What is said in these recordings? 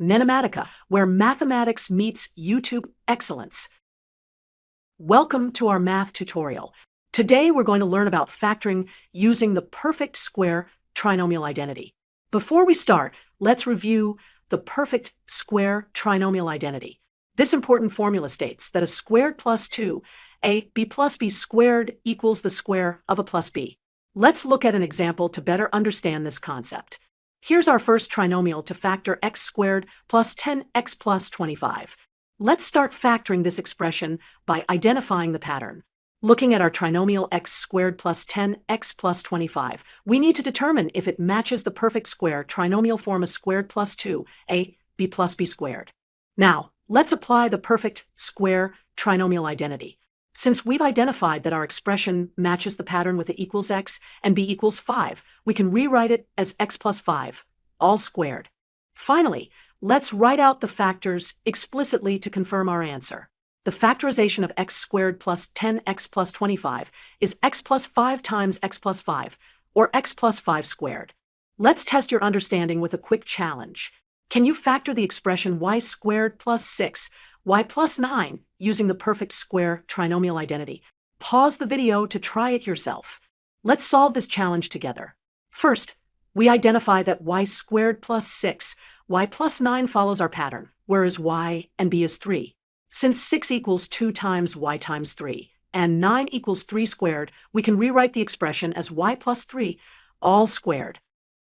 NENOMATICA, where mathematics meets YouTube excellence. Welcome to our math tutorial. Today we're going to learn about factoring using the perfect square trinomial identity. Before we start, let's review the perfect square trinomial identity. This important formula states that a squared plus 2ab plus b squared equals the square of a plus b. Let's look at an example to better understand this concept. Here's our first trinomial to factor x squared plus 10x plus 25. Let's start factoring this expression by identifying the pattern. Looking at our trinomial x squared plus 10x plus 25, we need to determine if it matches the perfect square trinomial form a squared plus 2ab plus b squared. Now, let's apply the perfect square trinomial identity. Since we've identified that our expression matches the pattern with a equals x and b equals 5, we can rewrite it as x plus 5, all squared. Finally, let's write out the factors explicitly to confirm our answer. The factorization of x squared plus 10x plus 25 is x plus 5 times x plus 5, or x plus 5 squared. Let's test your understanding with a quick challenge. Can you factor the expression y squared plus 6y plus 9 using the perfect square trinomial identity? Pause the video to try it yourself. Let's solve this challenge together. First, we identify that y squared plus 6y plus 9 follows our pattern, whereas y and b is 3. Since 6 equals 2 times y times 3, and 9 equals 3 squared, we can rewrite the expression as y plus 3, all squared.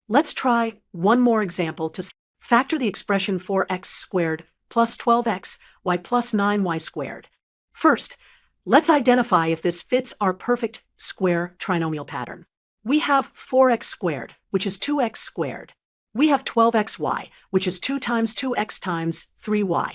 Let's try one more example to factor the expression 4x squared plus 12x y plus 9y squared. First, let's identify if this fits our perfect square trinomial pattern. We have 4x squared, which is 2x squared. We have 12xy, which is 2 times 2x times 3y.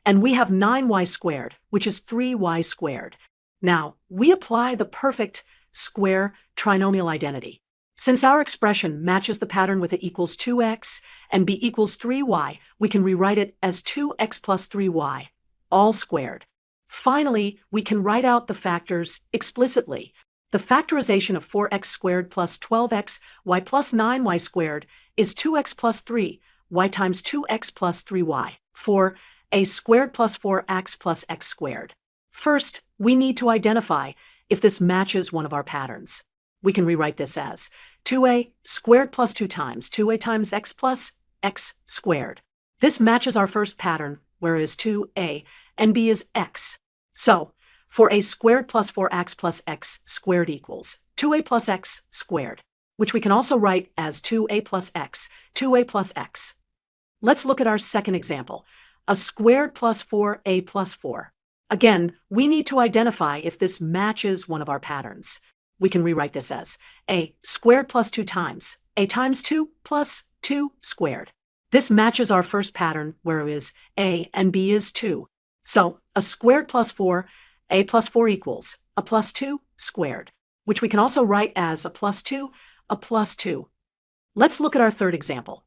And we have 9y squared, which is 3y squared. Now, we apply the perfect square trinomial identity. Since our expression matches the pattern with a equals 2x and b equals 3y, we can rewrite it as 2x plus 3y, all squared. Finally, we can write out the factors explicitly. The factorization of 4x squared plus 12x y plus 9y squared is 2x plus 3y times 2x plus 3y, for a squared plus 4x plus x squared. First, we need to identify if this matches one of our patterns. We can rewrite this as 2a squared plus 2 times 2a times x plus x squared. This matches our first pattern, whereas 2a and b is x. So, for a squared plus 4x plus x squared equals 2a plus x squared, which we can also write as 2a plus x, 2a plus x. Let's look at our second example, a squared plus 4a plus 4. Again, we need to identify if this matches one of our patterns. We can rewrite this as a squared plus 2 times a times 2 plus 2 squared. This matches our first pattern, whereas a and b is 2. So, a squared plus 4, a plus 4 equals a plus 2 squared, which we can also write as a plus 2, a plus 2. Let's look at our third example,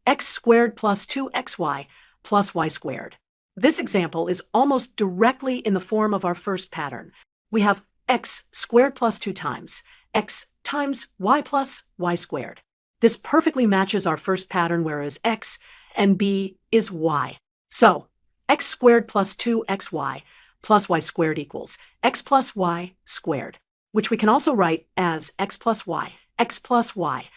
x squared plus 2xy plus y squared. This example is almost directly in the form of our first pattern. We have x squared plus 2 times x times y plus y squared. This perfectly matches our first pattern, whereas x and b is y. So, x squared plus 2xy plus y squared equals x plus y squared, which we can also write as x plus y, x plus y.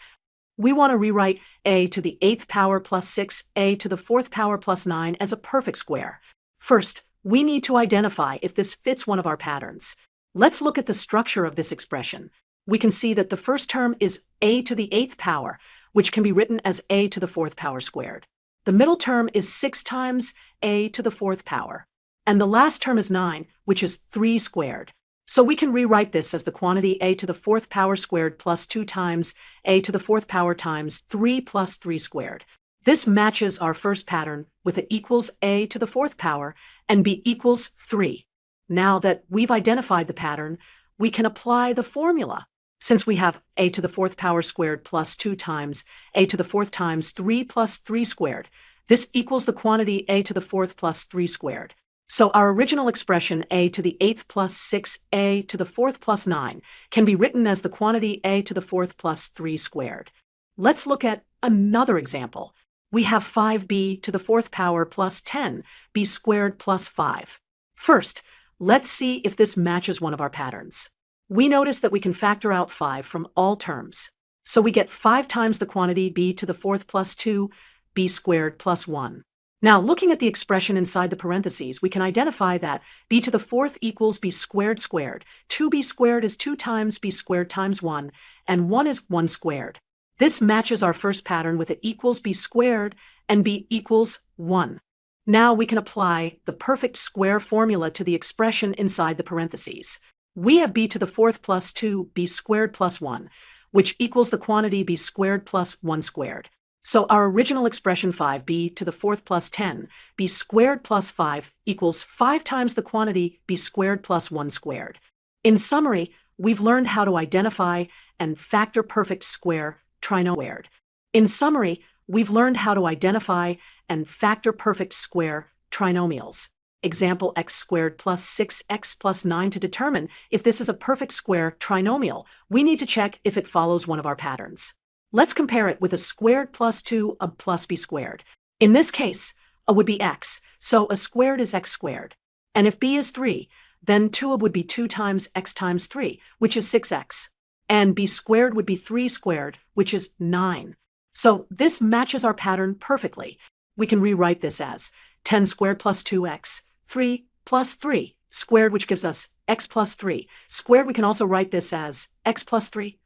We want to rewrite a to the 8th power plus 6, a to the 4th power plus 9 as a perfect square. First, we need to identify if this fits one of our patterns. Let's look at the structure of this expression. We can see that the first term is a to the 8th power, which can be written as a to the 4th power squared. The middle term is 6 times a to the 4th power. And the last term is 9, which is 3 squared. So we can rewrite this as the quantity a to the 4th power squared plus 2 times a to the 4th power times 3 plus 3 squared. This matches our first pattern with a equals a to the 4th power and b equals 3. Now that we've identified the pattern, we can apply the formula. Since we have a to the 4th power squared plus 2 times a to the 4th times 3 plus 3 squared, this equals the quantity a to the 4th plus 3 squared. So our original expression a to the 8th plus 6a to the 4th plus 9 can be written as the quantity a to the 4th plus 3 squared. Let's look at another example. we have 5b to the fourth power plus 10b squared plus 5. First, let's see if this matches one of our patterns. We notice that we can factor out 5 from all terms. So we get 5 times the quantity b to the fourth plus 2b squared plus 1. Now, looking at the expression inside the parentheses, we can identify that b to the fourth equals b squared squared. 2b squared is 2 times b squared times 1, and 1 is 1 squared. This matches our first pattern with it equals b squared and b equals 1. Now we can apply the perfect square formula to the expression inside the parentheses. We have b to the fourth plus 2b squared plus 1, which equals the quantity b squared plus 1 squared. So our original expression 5b to the fourth plus 10b squared plus 5 equals 5 times the quantity b squared plus 1 squared. In summary, we've learned how to identify and factor perfect square trinomial. In summary, we've learned how to identify and factor perfect square trinomials. Example x squared plus 6x plus 9. To determine if this is a perfect square trinomial, we need to check if it follows one of our patterns. Let's compare it with a squared plus 2a plus b squared. In this case, a would be x, so a squared is x squared. And if b is 3, then 2a would be 2 times x times 3, which is 6x. And b squared would be 3 squared, which is 9. So this matches our pattern perfectly. We can rewrite this as 10 squared plus 2x, 3 plus 3 squared, which gives us x plus 3 squared. We can also write this as x plus 3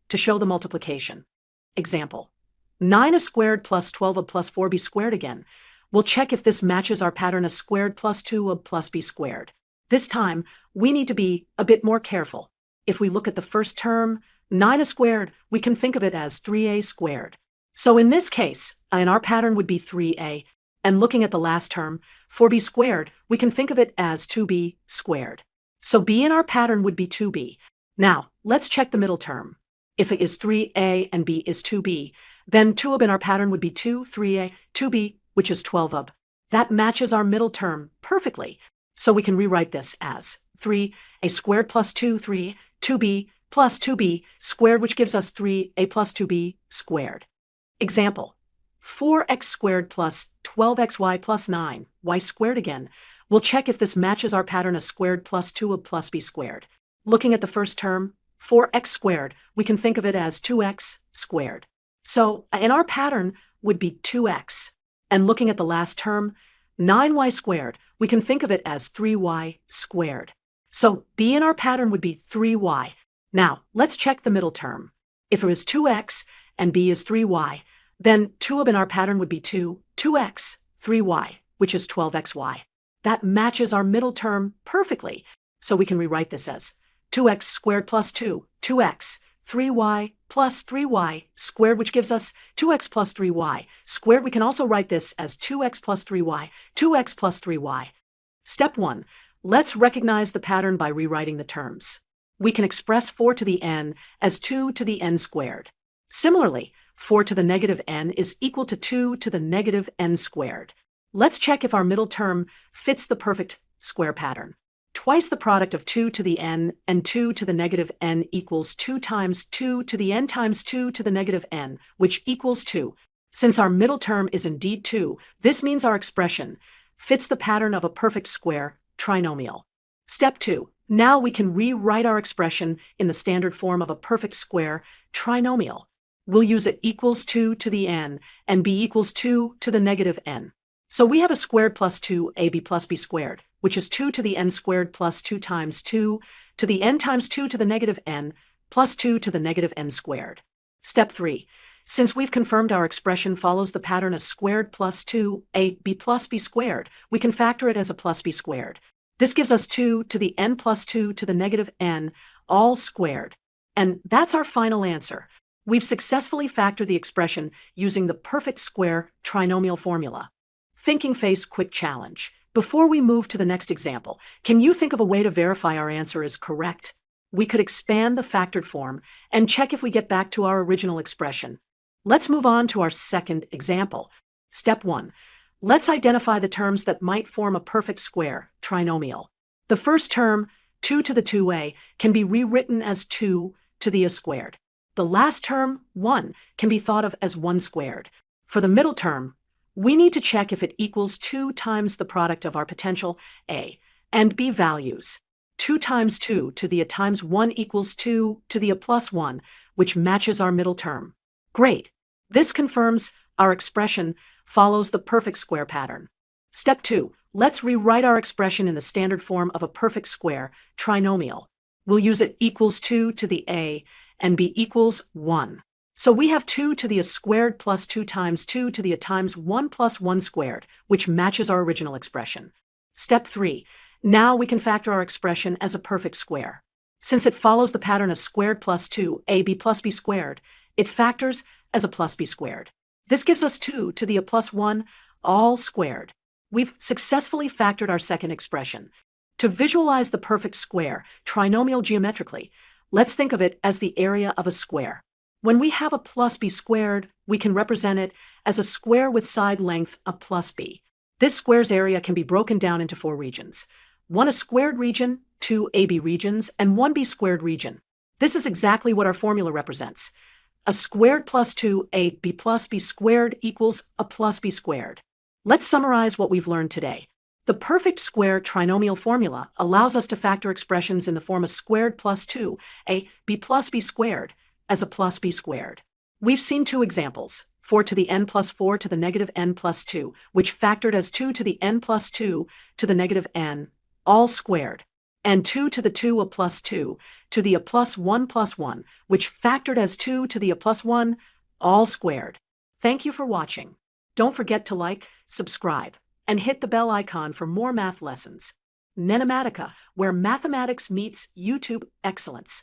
to show the multiplication. Example, 9a squared plus 12a plus 4b squared again. We'll check if this matches our pattern a squared plus 2a plus b squared. This time, we need to be a bit more careful. If we look at the first term, 9a squared, we can think of it as 3a squared. So in this case, in our pattern would be 3a, and looking at the last term, 4b squared, we can think of it as 2b squared. So b in our pattern would be 2b. Now, let's check the middle term. If it is 3a and b is 2b, then 2ab in our pattern would be 2, 3a, 2b, which is 12ab. That matches our middle term perfectly. So we can rewrite this as 3a squared plus 2, 3, 2b plus 2b squared, which gives us 3a plus 2b squared. Example, 4x squared plus 12xy plus 9y squared again. We'll check if this matches our pattern a squared plus 2a plus b squared. Looking at the first term, 4x squared, we can think of it as 2x squared. So in our pattern would be 2x. And looking at the last term, 9y squared, we can think of it as 3y squared. So b in our pattern would be 3y. Now, let's check the middle term. If it was 2x and b is 3y, then 2ab in our pattern would be 2x, 3y, which is 12xy. That matches our middle term perfectly. So we can rewrite this as 2x squared plus 2, 2x, 3y plus 3y squared, which gives us 2x plus 3y squared. We can also write this as 2x plus 3y, 2x plus 3y. Step 1. Let's recognize the pattern by rewriting the terms. We can express 4 to the n as 2 to the n squared. Similarly, 4 to the negative n is equal to 2 to the negative n squared. Let's check if our middle term fits the perfect square pattern. Twice the product of 2 to the n and 2 to the negative n equals 2 times 2 to the n times 2 to the negative n, which equals 2. Since our middle term is indeed 2, this means our expression fits the pattern of a perfect square trinomial. Step 2. Now we can rewrite our expression in the standard form of a perfect square trinomial. We'll use it equals 2 to the n and b equals 2 to the negative n. So we have a squared plus 2ab plus b squared, which is 2 to the n squared plus 2 times 2 to the n times 2 to the negative n plus 2 to the negative n squared. Step 3. Since we've confirmed our expression follows the pattern as squared plus 2ab plus b squared, we can factor it as a plus b squared. This gives us 2 to the n plus 2 to the negative n, all squared. And that's our final answer. We've successfully factored the expression using the perfect square trinomial formula. Thinking Face Quick Challenge. Before we move to the next example, can you think of a way to verify our answer is correct? We could expand the factored form and check if we get back to our original expression. Let's move on to our second example. Step 1. Let's identify the terms that might form a perfect square trinomial. The first term, 2 to the 2a, can be rewritten as 2 to the a squared. The last term, 1, can be thought of as 1 squared. For the middle term, we need to check if it equals 2 times the product of our potential a and b values. 2 times 2 to the a times 1 equals 2 to the a plus 1, which matches our middle term. Great! This confirms our expression follows the perfect square pattern. Step 2. Let's rewrite our expression in the standard form of a perfect square, trinomial. We'll use it equals 2 to the a and b equals 1. So we have 2 to the a squared plus 2 times 2 to the a times 1 plus 1 squared, which matches our original expression. Step 3. Now we can factor our expression as a perfect square. Since it follows the pattern of squared plus 2, ab plus b squared, it factors as a plus b squared. This gives us 2 to the a plus 1, all squared. We've successfully factored our second expression. To visualize the perfect square, trinomial geometrically, let's think of it as the area of a square. When we have a plus b squared, we can represent it as a square with side length a plus b. This square's area can be broken down into 4 regions. 1 a squared region, 2 ab regions, and 1 b squared region. This is exactly what our formula represents. A squared plus 2 ab plus b squared equals a plus b squared. Let's summarize what we've learned today. The perfect square trinomial formula allows us to factor expressions in the form of squared plus 2 a b plus b squared as a plus b squared. We've seen 2 examples, 4 to the n plus 4 to the negative n plus 2, which factored as 2 to the n plus 2 to the negative n, all squared, and 2 to the 2 a plus 2 to the a plus 1 plus 1, which factored as 2 to the a plus 1, all squared. Thank you for watching. Don't forget to like, subscribe, and hit the bell icon for more math lessons. NENOMATICA, where mathematics meets YouTube excellence.